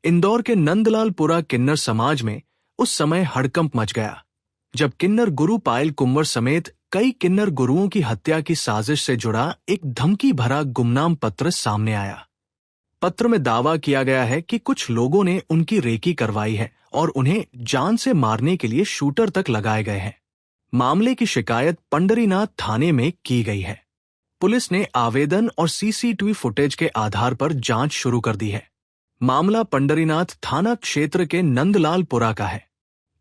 इंदौर के नंदलालपुरा किन्नर समाज में उस समय हड़कंप मच गया जब किन्नर गुरु पायल कुंवर समेत कई किन्नर गुरुओं की हत्या की साजिश से जुड़ा एक धमकी भरा गुमनाम पत्र सामने आया। पत्र में दावा किया गया है कि कुछ लोगों ने उनकी रेकी करवाई है और उन्हें जान से मारने के लिए शूटर तक लगाए गए हैं। मामले की शिकायत पंडरीनाथ थाने में की गई है। पुलिस ने आवेदन और सीसीटीवी फुटेज के आधार पर जांच शुरू कर दी है। मामला पंडरीनाथ थाना क्षेत्र के नंदलालपुरा का है।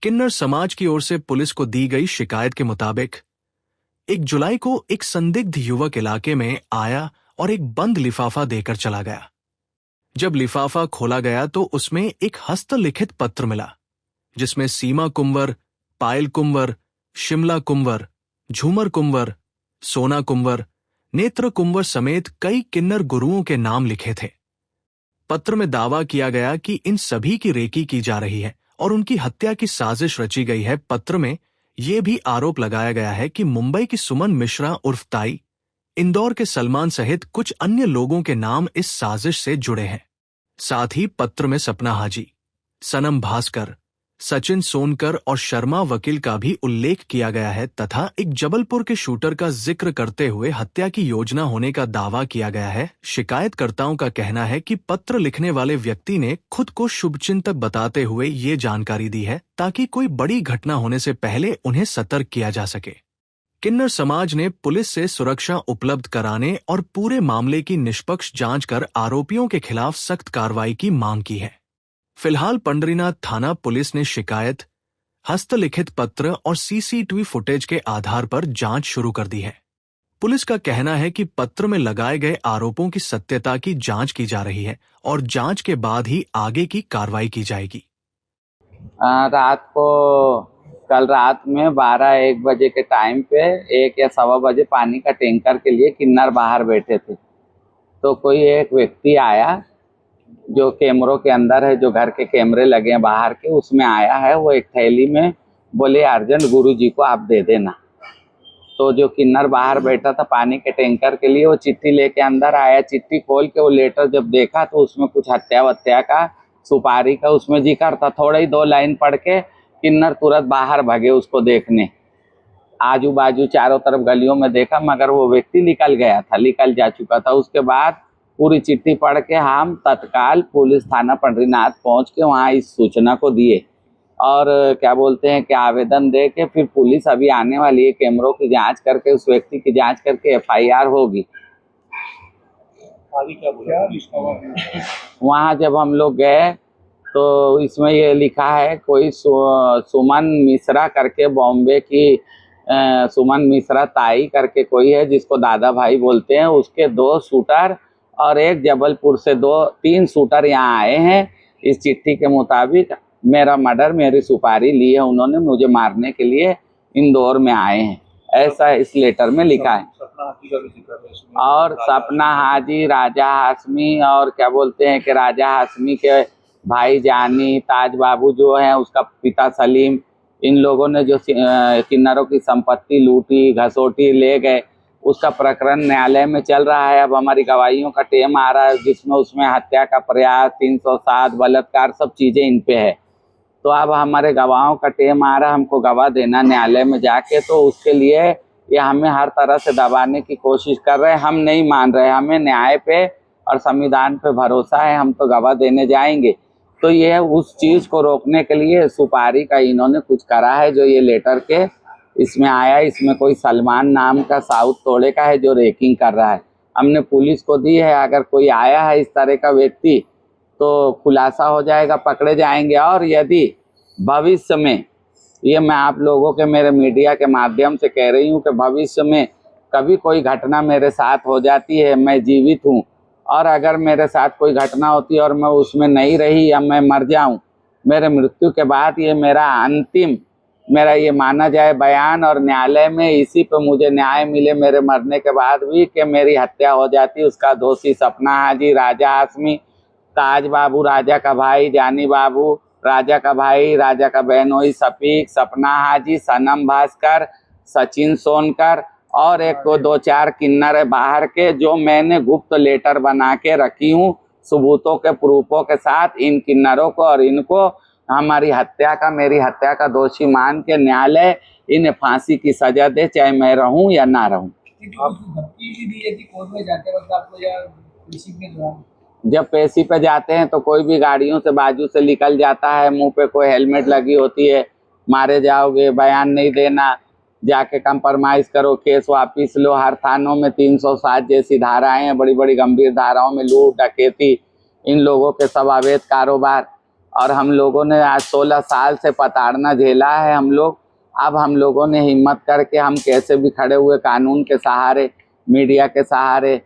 किन्नर समाज की ओर से पुलिस को दी गई शिकायत के मुताबिक 1 जुलाई को एक संदिग्ध युवक इलाके में आया और एक बंद लिफाफा देकर चला गया। जब लिफाफा खोला गया तो उसमें एक हस्तलिखित पत्र मिला जिसमें सीमा कुंवर, पायल कुंवर, शिमला कुंवर, झूमर कुंवर, सोना कुंवर, नेत्र कुंवर समेत कई किन्नर गुरुओं के नाम लिखे थे। पत्र में दावा किया गया कि इन सभी की रेकी की जा रही है और उनकी हत्या की साजिश रची गई है। पत्र में यह भी आरोप लगाया गया है कि मुंबई की सुमन मिश्रा उर्फ ताई, इंदौर के सलमान सहित कुछ अन्य लोगों के नाम इस साजिश से जुड़े हैं। साथ ही पत्र में सपना हाजी, सनम भास्कर, सचिन सोनकर और शर्मा वकील का भी उल्लेख किया गया है तथा एक जबलपुर के शूटर का जिक्र करते हुए हत्या की योजना होने का दावा किया गया है। शिकायतकर्ताओं का कहना है कि पत्र लिखने वाले व्यक्ति ने खुद को शुभचिंतक बताते हुए ये जानकारी दी है ताकि कोई बड़ी घटना होने से पहले उन्हें सतर्क किया जा सके। किन्नर समाज ने पुलिस से सुरक्षा उपलब्ध कराने और पूरे मामले की निष्पक्ष जांच कर आरोपियों के खिलाफ सख्त कार्रवाई की मांग की है। फिलहाल पंडरीनाथ थाना पुलिस ने शिकायत, हस्तलिखित पत्र और सीसीटीवी फुटेज के आधार पर जांच शुरू कर दी है। पुलिस का कहना है कि पत्र में लगाए गए आरोपों की सत्यता की जांच की जा रही है और जांच के बाद ही आगे की कार्रवाई की जाएगी। कल रात में 12-1 बजे के टाइम पे 1 या सवा बजे पानी का टैंकर के लिए किन्नर बाहर बैठे थे तो कोई एक व्यक्ति आया जो कैमरों के अंदर है, जो घर के कैमरे लगे हैं बाहर के, उसमें आया है। वो एक थैली में बोले अर्जेंट गुरुजी को आप दे देना। तो जो किन्नर बाहर बैठा था पानी के टैंकर के लिए, वो चिट्ठी लेके अंदर आया। चिट्ठी खोल के वो लेटर जब देखा तो उसमें कुछ हत्या वत्या का, सुपारी का उसमें जिक्र था। थोड़ा ही 2 लाइन पढ़ के किन्नर तुरंत बाहर भागे उसको देखने। आजू बाजू चारों तरफ गलियों में देखा मगर वो व्यक्ति निकल जा चुका था। उसके बाद पूरी चिट्ठी पढ़ के हम तत्काल पुलिस थाना पंडरीनाथ पहुंच के वहां इस सूचना को दिए और क्या बोलते हैं कि आवेदन दे के फिर पुलिस अभी आने वाली है। कैमरों की जांच करके उस व्यक्ति की जांच करके FIR होगी। वहां जब हम लोग गए तो इसमें ये लिखा है कोई सुमन मिश्रा करके, बॉम्बे की सुमन मिश्रा ताई करके कोई है जिसको दादा भाई बोलते हैं, उसके 2 शूटर और एक जबलपुर से 2-3 शूटर यहाँ आए हैं। इस चिट्ठी के मुताबिक मेरा मर्डर, मेरी सुपारी ली है उन्होंने, मुझे मारने के लिए इंदौर में आए हैं, ऐसा इस लेटर में लिखा है। और सपना हाजी, राजा हाशमी और क्या बोलते हैं कि राजा हाशमी के भाई जानी, ताज बाबू जो है उसका पिता सलीम, इन लोगों ने जो किन्नरों की संपत्ति लूटी, घसोटी ले गए, उसका प्रकरण न्यायालय में चल रहा है। अब हमारी गवाहियों का टेम आ रहा है जिसमें उसमें हत्या का प्रयास, 307, बलात्कार, सब चीज़ें इन पे है। तो अब हमारे गवाहों का टेम आ रहा है, हमको गवाह देना न्यायालय में जाके। तो उसके लिए ये हमें हर तरह से दबाने की कोशिश कर रहे हैं। हम नहीं मान रहे, हमें न्याय पे और संविधान पे भरोसा है, हम तो गवाह देने जाएंगे। तो ये उस चीज़ को रोकने के लिए सुपारी का इन्होंने कुछ करा है जो ये लेटर के इसमें आया। इसमें कोई सलमान नाम का साउथ तोड़े का है जो रेकिंग कर रहा है। हमने पुलिस को दी है, अगर कोई आया है इस तरह का व्यक्ति तो खुलासा हो जाएगा, पकड़े जाएंगे। और यदि भविष्य में, ये मैं आप लोगों के, मेरे मीडिया के माध्यम से कह रही हूँ कि भविष्य में कभी कोई घटना मेरे साथ हो जाती है, मैं जीवित हूँ और अगर मेरे साथ कोई घटना होती है और मैं उसमें नहीं रही या मैं मर जाऊँ, मेरे मृत्यु के बाद ये मेरा अंतिम, मेरा ये माना जाए बयान और न्यायालय में इसी पे मुझे न्याय मिले मेरे मरने के बाद भी कि मेरी हत्या हो जाती, उसका दोषी सपना हाजी, राजा हाशमी, ताज बाबू राजा का भाई, जानी बाबू राजा का भाई, राजा का बहनोई शफीक, सपना हाजी, सनम भास्कर, सचिन सोनकर और एक को 2-4 किन्नर है बाहर के, जो मैंने गुप्त लेटर बना के रखी हूँ सबूतों के प्रूफों के साथ इन किन्नरों को और इनको हमारी हत्या का, मेरी हत्या का दोषी मान के न्यायालय इन्हें फांसी की सजा दे, चाहे मैं रहूं या ना रहूं। धमकी भी दी है कि कोर्ट में जाते वक्त आपको या पेशी के दौरान? जब पेशी पे जाते हैं तो कोई भी गाड़ियों से बाजू से निकल जाता है, मुंह पे कोई हेलमेट लगी होती है, मारे जाओगे, बयान नहीं देना, जाके कंप्रोमाइज करो, केस वापिस लो। हर थानों में 307 जैसी धाराएं हैं, बड़ी बड़ी गंभीर धाराओं में लूट डकैती, इन लोगों के सब अवैध कारोबार। और हम लोगों ने आज 16 साल से प्रताड़ना झेला है हम लोग। अब हम लोगों ने हिम्मत करके हम कैसे भी खड़े हुए, कानून के सहारे, मीडिया के सहारे,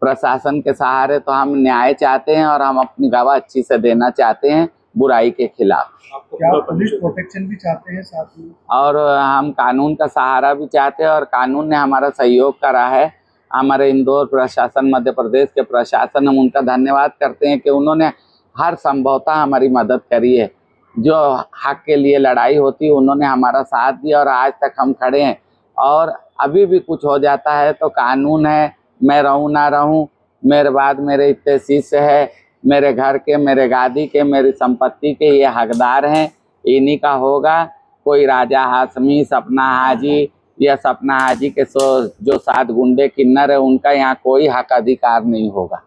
प्रशासन के सहारे। तो हम न्याय चाहते हैं और हम अपनी गवाह अच्छी से देना चाहते हैं बुराई के खिलाफ। क्या पुलिस प्रोटेक्शन भी चाहते हैं साथ में? और हम कानून का सहारा भी चाहते हैं और कानून ने हमारा सहयोग करा है। हमारे इंदौर प्रशासन, मध्य प्रदेश के प्रशासन, हम उनका धन्यवाद करते हैं कि उन्होंने हर संभवतः हमारी मदद करी है। जो हक के लिए लड़ाई होती है उन्होंने हमारा साथ दिया और आज तक हम खड़े हैं। और अभी भी कुछ हो जाता है तो कानून है, मैं रहूं ना रहूं, मेरे बाद मेरे इतने शिष्य है, मेरे घर के, मेरे गादी के, मेरी संपत्ति के ये हकदार हैं, इन्हीं का होगा। कोई राजा हाशमी, सपना हाजी या सपना हाजी के जो 7 गुंडे किन्नर है, उनका यहाँ कोई हक अधिकार नहीं होगा।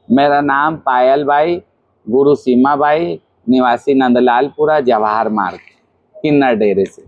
मेरा नाम पायल बाई, गुरु सीमा बाई, निवासी नंदलालपुरा, जवाहर मार्ग, किन्नर डेरे से।